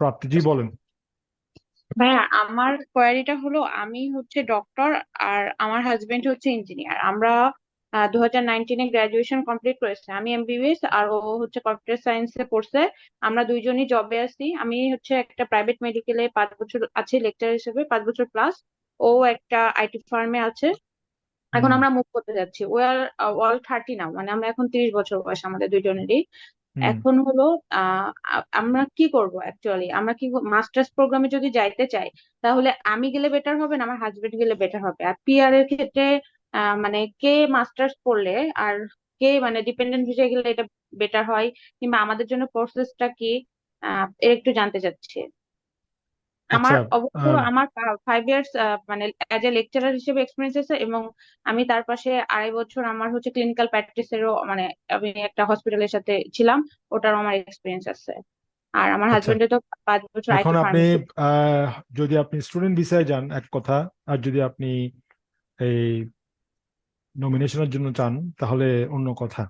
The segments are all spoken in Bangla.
প্রাপ্তি, বলেন। ভাইয়া, আমার কোয়ারিটা হলো, আমি হচ্ছে ডক্টর আর আমার হাজবেন্ড হচ্ছে ইঞ্জিনিয়ার। আমরা 2019-এ গ্রাজুয়েশন কমপ্লিট করেছে। আমি এমবিবিএস আর ও হচ্ছে কম্পিউটার সায়েন্সে পড়ছে। আমরা দুইজনই জবে আছি। আমি হচ্ছে একটা প্রাইভেট মেডিকেলে 5 বছর আছি লেকচার হিসেবে, 5 বছর প্লাস। ও একটা আইটি ফার্মে আছে। এখন হুম। আমরা মুভ করতে যাচ্ছি। ওই আর অল 30 না, মানে আমরা এখন 30 বছর বয়স আমাদের দুইজনেরই। হুম। এখন হলো আমরা কি করব অ্যাকচুয়ালি, আমরা কি মাস্টার্স প্রোগ্রামে যদি যাইতে চাই, তাহলে আমি গেলে বেটার হবে না আমার হাজবেন্ড গেলে বেটার হবে? আর পিআর এর ক্ষেত্রে মানে কে মাস্টার্স করলে আর কে মানে ডিপেন্ডেন্ট ভিসায় গেলে এটা বেটার হয়, কিংবা আমাদের জন্য প্রসেসটা কি, এর একটু জানতে চাচ্ছি। আচ্ছা। আমার অবশ্য আহ, আমার 5 ইয়ার্স মানে অ্যাজ এ লেকচারার হিসেবে এক্সপিরিয়েন্স আছে, এবং আমি তার পাশে 2.5 বছর আমার হচ্ছে ক্লিনিক্যাল প্র্যাকটিসেরও, মানে আমি একটা হসপিটালের সাথে ছিলাম, ওটারও আমার এক্সপিরিয়েন্স আছে। আর আমার আচ্ছা, হাজবেন্ডের তো 5 বছর এখন আইটি আপনি ফার্মে। আহ, যদি আপনি স্টুডেন্ট ভিসায় যান এক কথা, আর যদি আপনি এই নমিনেশনের জন্য চান তাহলে অন্য কথা।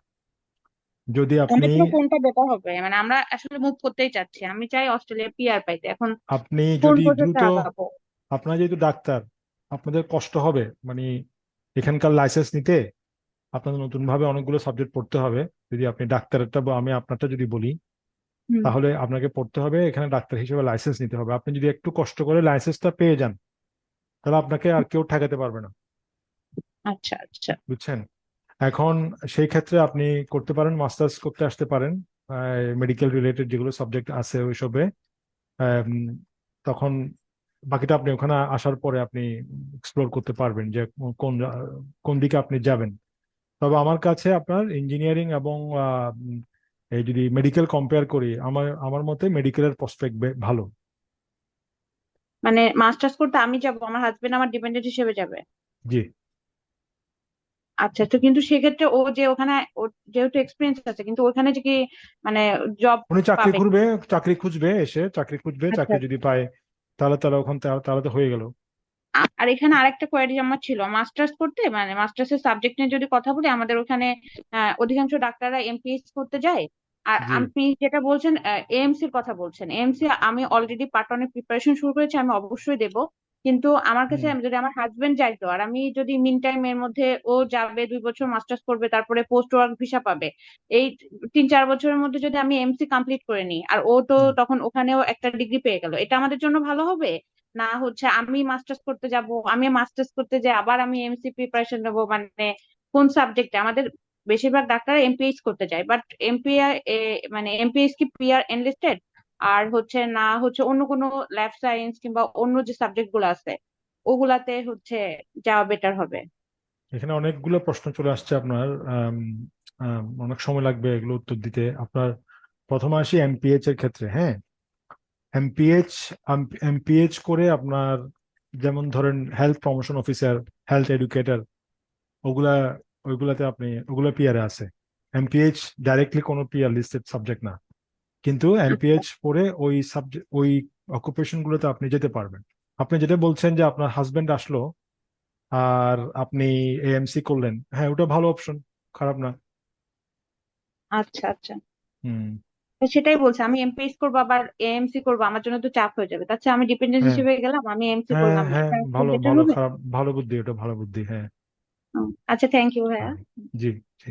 যদি আপনি আমাদের জন্য কোনটা বেটার হবে? মানে আমরা আসলে মুভ করতেই চাচ্ছি, আমি চাই অস্ট্রেলিয়া পিআর পাইতে। এখন আপনি কোন যদি প্রসেসে দ্রুত, আগাবো? আপনারা যেহেতু ডাক্তার, আপনাদের কষ্ট হবে মানে এখানকার লাইসেন্স নিতে। আপনাদের নতুন ভাবে অনেকগুলো সাবজেক্ট পড়তে হবে। যদি আপনি ডাক্তারটা বা আমি আপনারটা যদি বলি, হুম। তাহলে আপনাকে পড়তে হবে এখানে ডাক্তার হিসেবে লাইসেন্স নিতে হবে। আপনি যদি একটু কষ্ট করে লাইসেন্সটা পেয়ে যান, তাহলে আপনাকে আর কেউ ঠেকাতে পারবে না। আচ্ছা, আচ্ছা। বুঝছেন? এখন সেই ক্ষেত্রে আপনি করতে পারেন, মাস্টার্স করতে আসতে পারেন মেডিকেল রিলেটেড যেগুলো সাবজেক্ট আছে ওইসবে। আম, তখন বাকিটা আপনি ওখানে আসার পরে আপনি এক্সপ্লোর করতে পারবেন যে কোন কোন দিকে আপনি যাবেন। তবে আমার কাছে আপনার ইঞ্জিনিয়ারিং এবং এই যদি মেডিকেল কম্পেয়ার করি, আমার আমার মতে মেডিকেলের প্রসপেক্ট ভালো। মানে মাস্টার্স করতে আমি যাব, আমার হাজবেন্ড আমার ডিপেন্ডেন্ট হিসেবে যাবে? জি। আচ্ছা, তো কিন্তু সেক্ষেত্রে ও যে ওখানে, ওর যেহেতু এক্সপিরিয়েন্স আছে, কিন্তু ওখানে যে কি মানে জব উনি চাকরি পাবে? করবে, চাকরি খুঁজবে, এসে চাকরি খুঁজবে, আচ্ছা। চাকরি যদি পায় তাহলে তাহলে ওখান তাহলে তো হয়ে গেল। আর এখানে আরেকটা কোয়ারি আমার ছিল, মাস্টার্স করতে মানে মাস্টার্স এর সাবজেক্ট নিয়ে যদি কথা বলি, আমাদের ওখানে অধিকাংশ ডাক্তাররা এমপিএইচ করতে যায়। আর জি। আপনি যেটা বলছেন এএমসির কথা বলছেন, এএমসি আমি অলরেডি পার্ট 1 এর প্রিপারেশন শুরু করেছি, আমি অবশ্যই দেব। কিন্তু আমার কাছে, হুম। আমি যদি আমার হাজবেন্ড যাইতো আর আমি যদি মিন টাইম এর মধ্যে, ও যাবে 2 বছর মাস্টার্স করবে, তারপরে পোস্ট ওয়ার্ক ভিসা পাবে, এই 3-4 বছরের মধ্যে যদি আমি এমসি কমপ্লিট করে নিই, আর ও তো হুম। তখন ওখানেও একটা ডিগ্রি পেয়ে গেল, এটা আমাদের জন্য ভালো হবে? না হচ্ছে আমি মাস্টার্স করতে যাব, আমি মাস্টার্স করতে যাই আবার আমি এমসি প্রিপারেশন নেবো, মানে কোন সাবজেক্টে? আমাদের বেশিরভাগ ডাক্তার এমপিএইচ করতে যায়, বাট এমপিআর মানে এমপিএইচ কি পিআর এনলিস্টেড? আর হচ্ছে না হচ্ছে অন্য কোনো ল্যাব সায়েন্স কিংবা অন্য যে সাবজেক্ট গুলো আছে, ওগুলাতে হচ্ছে যাওয়া বেটার হবে? এখানে অনেকগুলো প্রশ্ন চলে আসছে আপনার। অনেক সময় লাগবে এগুলো উত্তর দিতে আপনার। প্রথমে আসি এমপিএইচ এর ক্ষেত্রে। হ্যাঁ, এমপিএইচ, এমপিএইচ করে আপনার যেমন ধরেন health promotion officer, health educator, ওগুলা, ওইগুলাতে আপনি ওগুলা পিআরে আছে। এমপিএইচ ডাইরেক্টলি কোনো পিআর লিস্টেড সাবজেক্ট না, কিন্তু আচ্ছা, এমপিএইচ পরে ওই সাবজেক্ট ওই অকুপেশন গুলোতে আপনি যেতে পারবেন। আপনি যেটা বলছেন যে আপনার হাজবেন্ড আসলো আর আপনি এএমসি করলেন, হ্যাঁ ওটা ভালো অপশন, খারাপ না। আচ্ছা। আচ্ছা, হুম। তো সেটাই বলছি, আমি এমপিএইচ করবো আবার এএমসি করবো, আমার জন্য তো চাপ হয়ে যাবে। তাছাড়া আমি ডিপেন্ডেন্ট হ্যাঁ। হিসেবে গেলাম, আমি এমসি হ্যাঁ। করলাম না, হ্যাঁ, এটা ভালো বেটার ভালো হবে? খারাপ, ভালো বুদ্ধি, ওটা ভালো বুদ্ধি, হ্যাঁ। আচ্ছা, থ্যাংক ইউ ভাইয়া। হ্যাঁ। জি। জি।